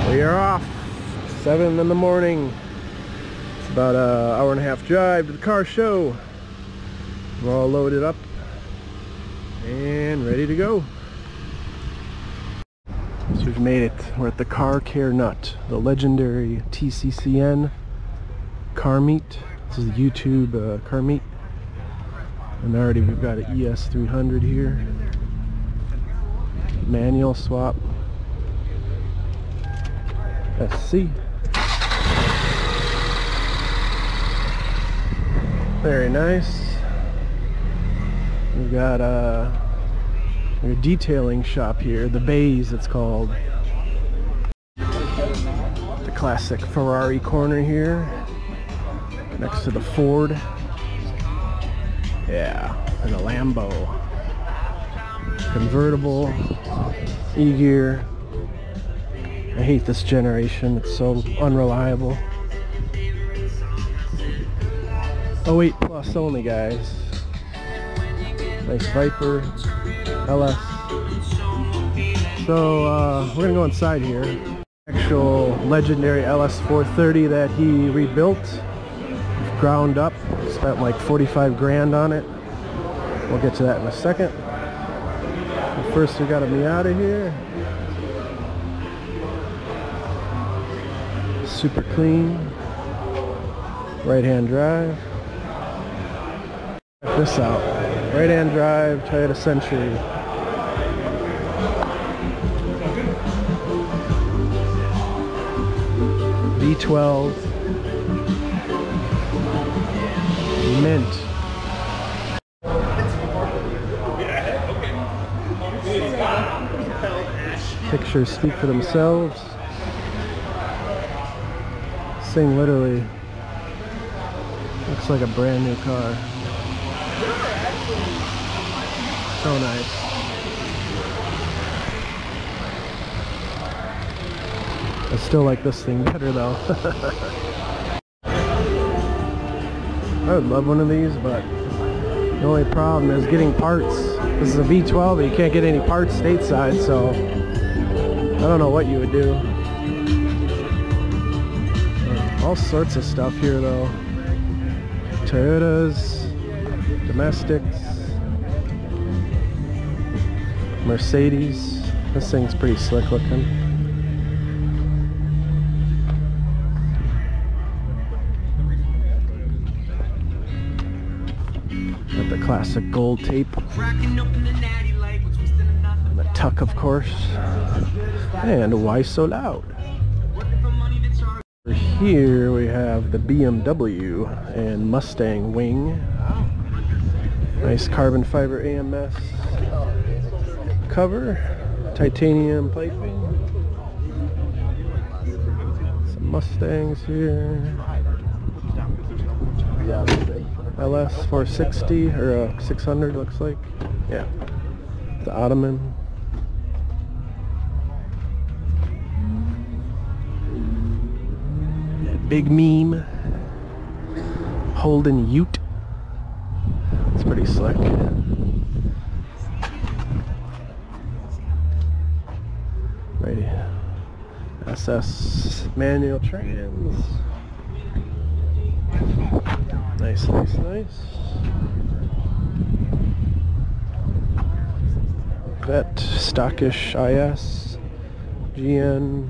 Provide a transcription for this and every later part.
We are off. 7 in the morning. It's about an hour-and-a-half drive to the car show. We're all loaded up and ready to go. So we've made it. We're at the Car Care Nut, the legendary TCCN car meet. This is the YouTube car meet. And already we've got an ES300 here. Manual swap. SC. Very nice. We've got a detailing shop here, the Bays it's called. The classic Ferrari corner here, next to the Ford. Yeah, and a Lambo. Convertible, E-gear. I hate this generation, it's so unreliable. 08 plus only, guys. Nice Viper, LS. So we're gonna go inside here. Actual legendary LS430 that he rebuilt, ground up. Spent like 45 grand on it. We'll get to that in a second. But first we got a Miata here. Super clean. Right-hand drive. Check this out. Right-hand drive Toyota Century. V12. Mint. Pictures speak for themselves. This thing literally looks like a brand new car. So nice. I still like this thing better though. I would love one of these, but the only problem is getting parts. This is a V12 and you can't get any parts stateside, so I don't know what you would do. All sorts of stuff here though. Toyotas, domestics, Mercedes. This thing's pretty slick looking. Got the classic gold tape. And the tuck, of course. And why so loud? Here we have the BMW and Mustang wing. Nice carbon fiber AMS cover, titanium piping. Some Mustangs here. LS460 or 600 looks like. Yeah, the Ottoman. Big meme. Holden Ute. It's pretty slick. Right. SS manual trans. Nice, nice, nice. Vet, stockish IS, GN.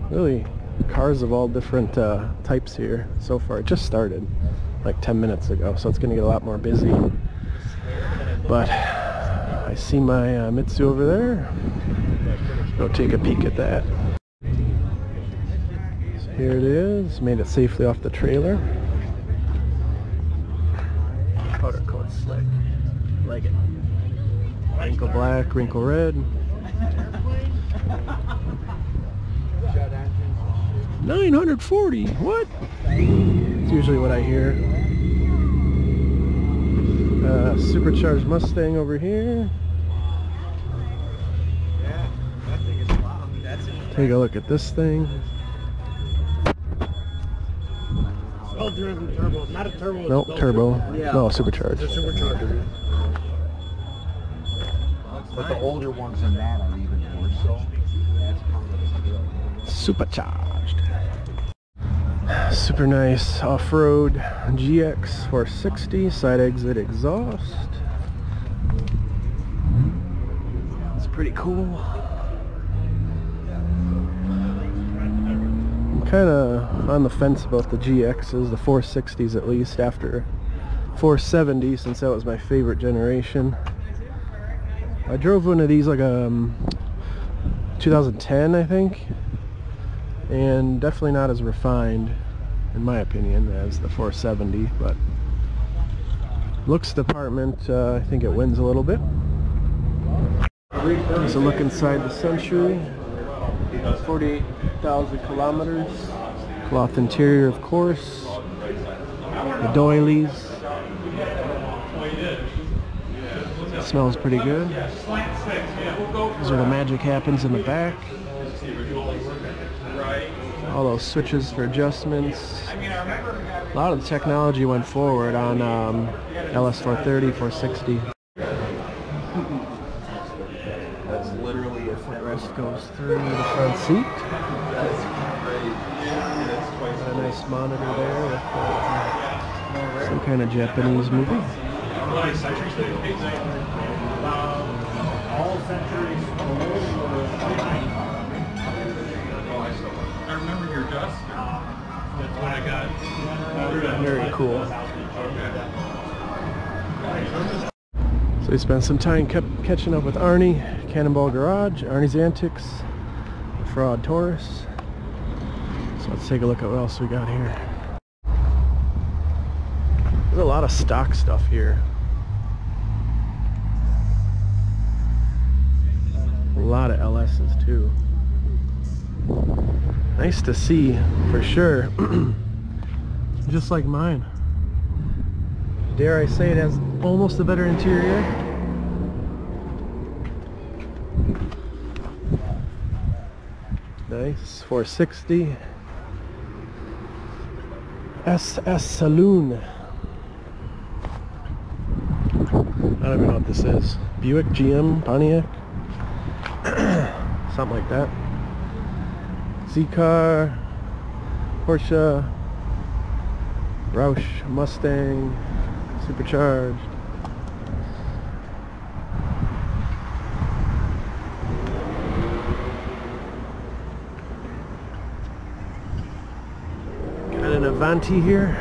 Really, cars of all different types here so far. It just started like 10 minutes ago, so it's gonna get a lot more busy. But I see my Mitsu over there. Go take a peek at that. So here it is. Made it safely off the trailer. Powder coat slick. Like it. Wrinkle black, wrinkle red. 940. What? It's usually what I hear. Supercharged Mustang over here. Take a look at this thing. Well-driven turbo, not a turbo. Nope, turbo. Yeah. No, supercharged. It's a supercharger. But the older ones than that are even more so. That's kind of Supercharged. Super nice off-road GX 460 side exit exhaust. It's pretty cool. I'm kind of on the fence about the GXs, the 460s at least, after 470, since that was my favorite generation. I drove one of these like 2010, I think, and definitely not as refined, in my opinion, as the 470, but looks department, I think it wins a little bit. Here's a look inside the Century. 48,000 kilometers. Cloth interior, of course. The doilies. Smells pretty good. These are the magic happens in the back. All those switches for adjustments. A lot of the technology went forward on LS430, 460. That's literally a footrest goes through the front seat. Got a nice monitor there with some kind of Japanese movie. I remember your dust. That's what I got. Very cool. So we spent some time catching up with Arne, Cannonball Garage, Arne's Antics, the Fraud Taurus. So let's take a look at what else we got here. There's a lot of stock stuff here. A lot of LS's too. Nice to see, for sure. Just like mine. Dare I say it has almost a better interior. Nice, 460. SS Saloon. I don't even know what this is. Buick, GM, Pontiac. Something like that. Z-Car, Porsche, Roush, Mustang, Supercharged. Got an Avanti here.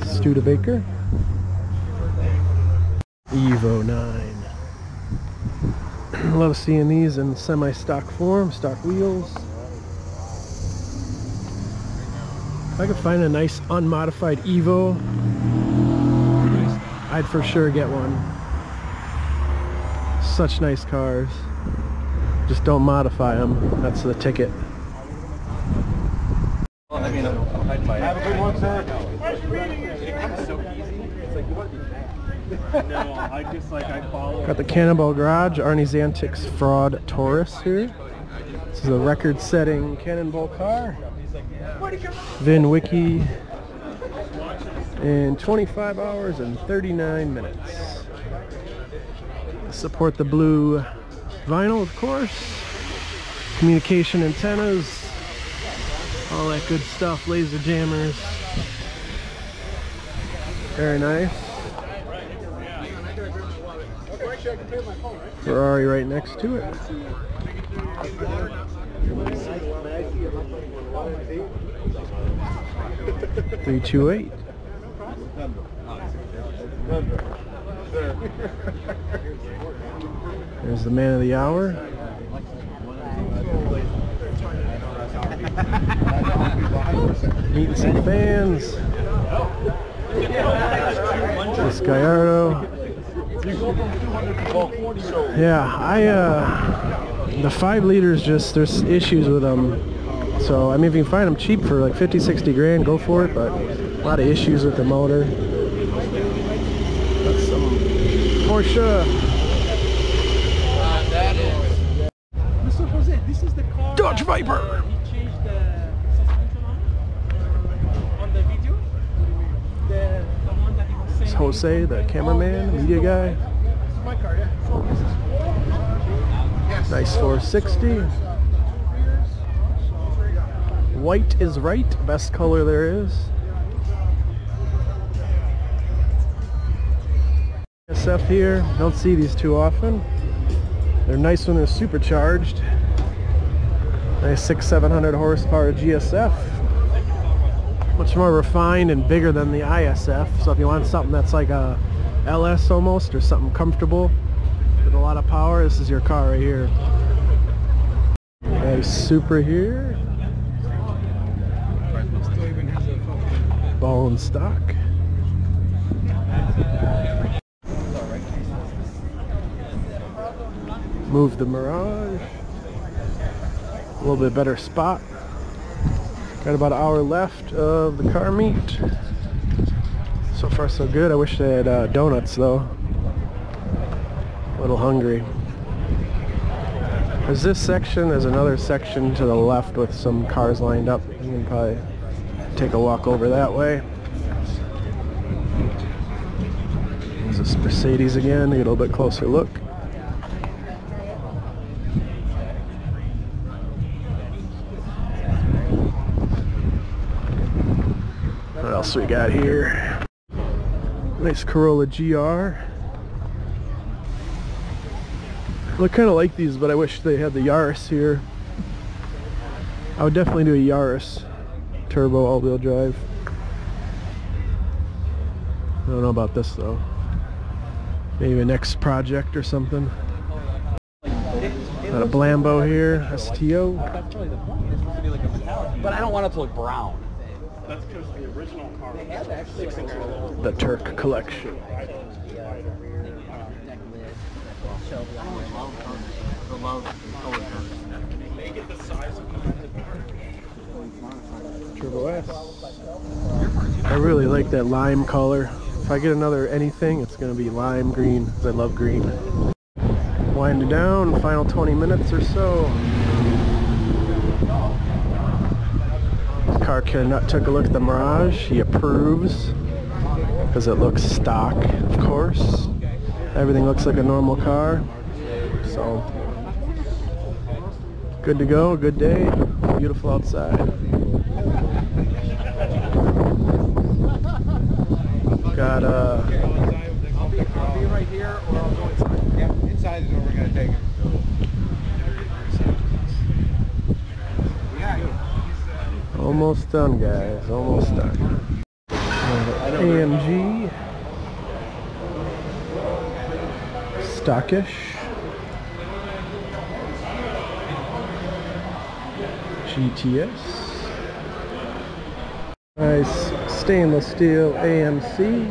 Studebaker. Evo 9. Love seeing these in semi-stock form, stock wheels. If I could find a nice unmodified Evo, I'd for sure get one. Such nice cars. Just don't modify them. That's the ticket. Well, I mean, have a good one, sir. It's so easy. It's like, you want to be back. No, I just like, I follow. Got the Cannonball Garage, Arne's Antics Fraud Taurus here. This is a record-setting Cannonball car. VIN Wiki in 25 hours and 39 minutes. Support the blue vinyl, of course. Communication antennas, all that good stuff. Laser jammers. Very nice. Ferrari right next to it. $328. There's the man of the hour. Meeting some fans. This Gallardo. Yeah, the 5 liters, just there's issues with them. So I mean, if you can find them cheap for like 50-60 grand, go for it. But a lot of issues with the motor. That's some Porsche. That is. Mr. Jose, this is the car. Dodge Viper. He changed the suspension on the video. The one that he was saying. It's Jose, the cameraman, media guy. my car, yeah. Nice 460. White is right, best color there is. SF here, don't see these too often. They're nice when they're supercharged. Nice 600-700 horsepower GSF. Much more refined and bigger than the ISF. So if you want something that's like a LS almost, or something comfortable with a lot of power, this is your car right here. Nice Super here. Bone stock. Move the Mirage. A little bit better spot. Got about an hour left of the car meet. So far so good. I wish they had donuts though. A little hungry. There's this section, there's another section to the left with some cars lined up. You can probably take a walk over that way. There's this Mercedes again, get a little bit closer look. What else we got here? Nice Corolla GR. I kind of like these, but I wish they had the Yaris here. I would definitely do a Yaris turbo all-wheel drive. I don't know about this though. Maybe a next project or something. Got a Blambo here, STO. That's really the point. It's supposed to be like a metallic. But I don't want it to look brown. That's because the original car had actually The Turk collection. Make it the size of Turbo S. I really like that lime color. If I get another anything, it's going to be lime green, because I love green. Winding down, final 20 minutes or so. Car Nut took a look at the Mirage. He approves, because it looks stock, of course. Everything looks like a normal car. So, good to go, good day, beautiful outside. Got I'll be right here, or I'll go inside. Yeah, inside is where we're gonna take it. almost done, guys, almost done. AMG. Stockish. GTS. Nice stainless steel AMC.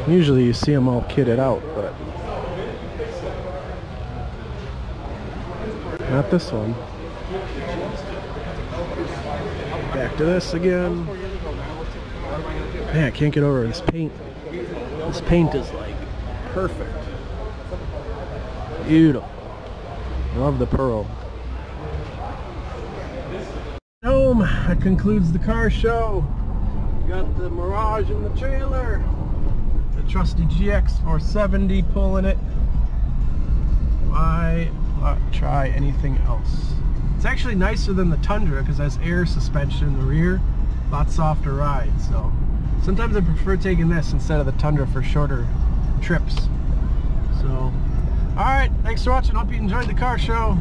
Usually you see them all kitted out, but not this one. Back to this again. Man, I can't get over this paint. This paint is like perfect. Beautiful. Love the pearl. Home. That concludes the car show. Got the Mirage in the trailer. The trusty GX 470 pulling it. Why not try anything else? It's actually nicer than the Tundra because it has air suspension in the rear. A lot softer ride. So sometimes I prefer taking this instead of the Tundra for shorter trips. So, alright, thanks for watching. Hope you enjoyed the car show.